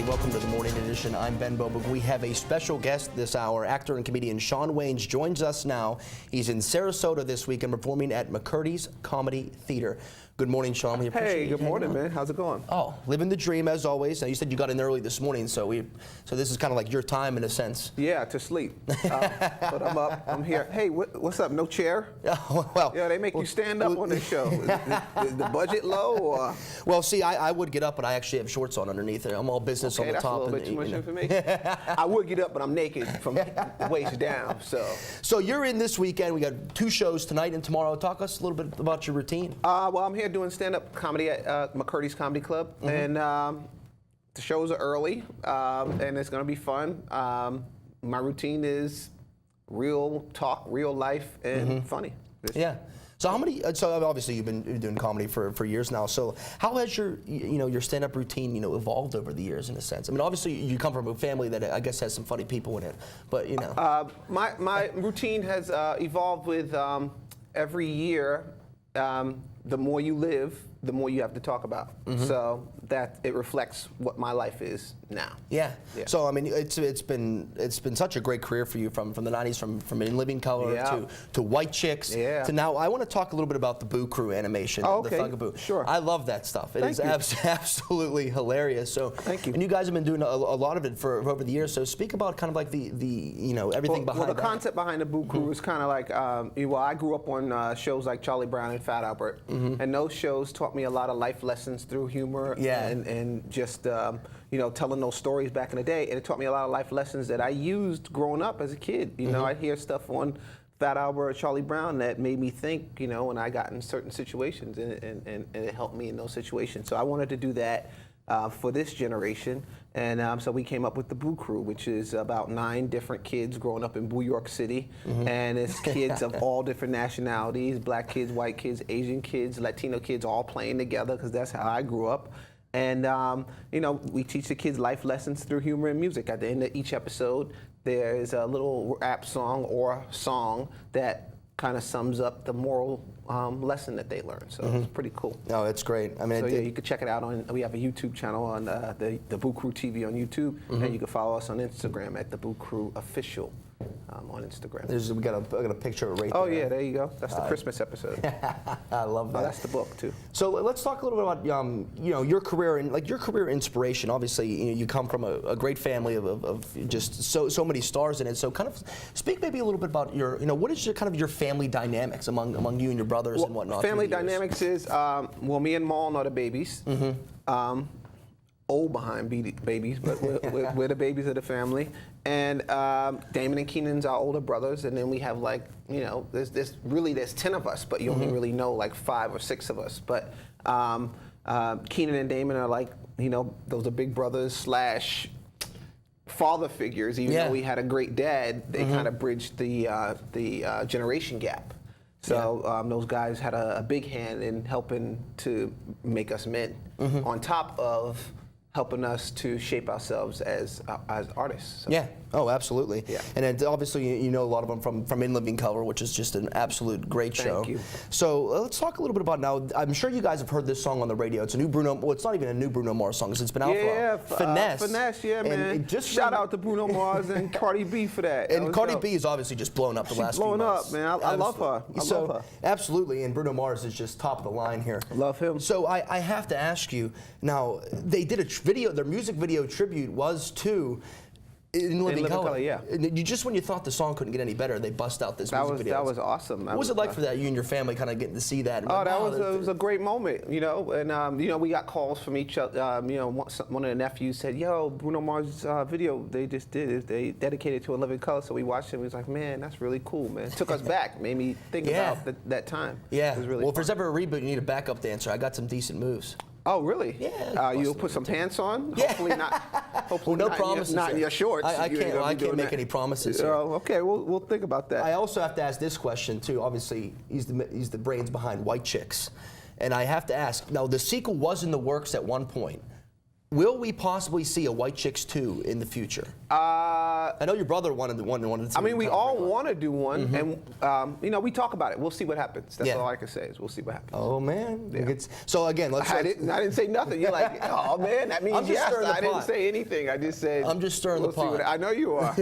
everybody. Welcome to the Morning Edition. I'm Ben Bobig. We have a special guest this hour. Actor and comedian Shawn Wayans joins us now. He's in Sarasota this week and performing at McCurdy's Comedy Theater. Good morning, Shawn. We appreciate Hey, good morning, man. How's it going? Oh, living the dream as always. Now, you said you got in early this morning, so this is kind of like your time in a sense. Yeah, to sleep. But I'm up. I'm here. Hey, what's up? No chair? Well, yeah, they make you stand up on this show. Is the budget low? Or? Well, see, I would get up, but I actually have shorts on underneath it. I'm all business on the top. That's a little bit too much information. I would get up, but I'm naked from the waist down. So you're in this weekend. We got 2 shows tonight and tomorrow. Talk us a little bit about your routine. Well, I'm here doing stand-up comedy at McCurdy's Comedy Club, and the shows are early, and it's going to be fun. My routine is real talk, real life, and funny. Yeah. So how many? So obviously you've been doing comedy for years now. So how has your your stand-up routine evolved over the years in a sense? I mean, obviously you come from a family that I guess has some funny people in it, but my routine has evolved with every year. The more you live, the more you have to talk about. So that it reflects what my life is now. Yeah. So I mean, it's been such a great career for you from the '90s, from In Living Color to White Chicks to now. I want to talk a little bit about the Boo Crew animation, the Thugaboo. Sure. I love that stuff. It is absolutely hilarious. So thank you. And you guys have been doing a lot of it for over the years. So speak about kind of like the everything behind. Well, the concept behind the Boo Crew is kind of like well, I grew up on shows like Charlie Brown and Fat Albert, and those shows taught me a lot of life lessons through humor and just telling those stories back in the day, and it taught me a lot of life lessons that I used growing up as a kid. I'd hear stuff on Fat Albert or Charlie Brown that made me think, when I got in certain situations, and it helped me in those situations. So I wanted to do that for this generation, and so we came up with the Boo Crew, which is about 9 different kids growing up in New York City, and it's kids of all different nationalities, black kids, white kids, Asian kids, Latino kids, all playing together, because that's how I grew up. And we teach the kids life lessons through humor and music. At the end of each episode, there is a little rap song or song that kind of sums up the moral lesson that they learned. So it's pretty cool. No, it's great. I mean, so you can check it out we have a YouTube channel on the Boo Crew TV on YouTube, and you can follow us on Instagram at the Boo Crew Official on Instagram. We got a picture right there. Oh yeah, there you go. That's the Christmas episode. I love that. Oh, that's the book too. So let's talk a little bit about your career and your career inspiration. Obviously, you come from a great family of just so many stars in it. So kind of speak maybe a little bit about what is your family dynamics among you and your brothers and whatnot. Family dynamics is me and Maul are the babies. Old behind babies, but we're the babies of the family. And Damon and Keenan's our older brothers, and then we have there's 10 of us, but you only really know like 5 or 6 of us. But Keenan and Damon are like, those are big brothers / father figures. Even though we had a great dad, they kind of bridged the generation gap. So those guys had a big hand in helping to make us men, on top of helping us to shape ourselves as artists. So. Yeah. Oh, absolutely. Yeah. And then obviously you know a lot of them from In Living Color, which is just an absolute great show. Thank you. So let's talk a little bit about now. I'm sure you guys have heard this song on the radio. It's a new Bruno. Well, it's not even a new Bruno Mars song. It's been out for a while. Finesse. Finesse. Yeah, man. Shout out to Bruno Mars and Cardi B for that. And Cardi B is obviously just blown up the last few months. She's blowing up, man. I love her. I love her. Absolutely. And Bruno Mars is just top of the line here. Love him. So I have to ask you now. They did a video. Their music video tribute was to In Living Color. Yeah. And just when you thought the song couldn't get any better, they bust out this music video. That was awesome. What was it like for that? You and your family kind of getting to see that? Oh, it was a great moment, And we got calls from each other. One of the nephews said, "Yo, Bruno Mars' video they just did is they dedicated to In Living Color." So we watched it. We was like, "Man, that's really cool, man." It took us back, made me think about that time. Yeah. It was really well, if fun. there's ever a reboot, you need a backup dancer. I got some decent moves. Oh, really? Yeah. You'll put some pants on? Yeah. Hopefully not. Hopefully no not promises. Not in your shorts. I can't make any promises here. Okay, we'll think about that. I also have to ask this question too. Obviously, he's the brains behind White Chicks, and I have to ask. Now, the sequel was in the works at one point. Will we possibly see a White Chicks 2 in the future? I know your brother wanted to. I mean, we all want to do one, and you know, we talk about it. We'll see what happens. That's all I can say is we'll see what happens. Oh man! Yeah. So again, I didn't say nothing. You're like, oh man, that means yes. I didn't say anything. I just said I'm just stirring the pot. I know you are.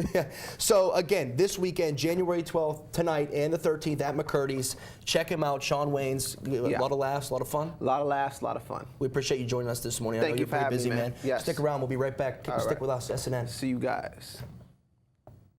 So again, this weekend, January 12th, tonight and the 13th at McCurdy's. Check him out, Shawn Wayans. A lot of laughs, a lot of fun. A lot of laughs, a lot of fun. We appreciate you joining us this morning. Thank I know you you're pretty busy, me, man. Yes. Stick around. We'll be right back. Stick with us, SNN. See you guys.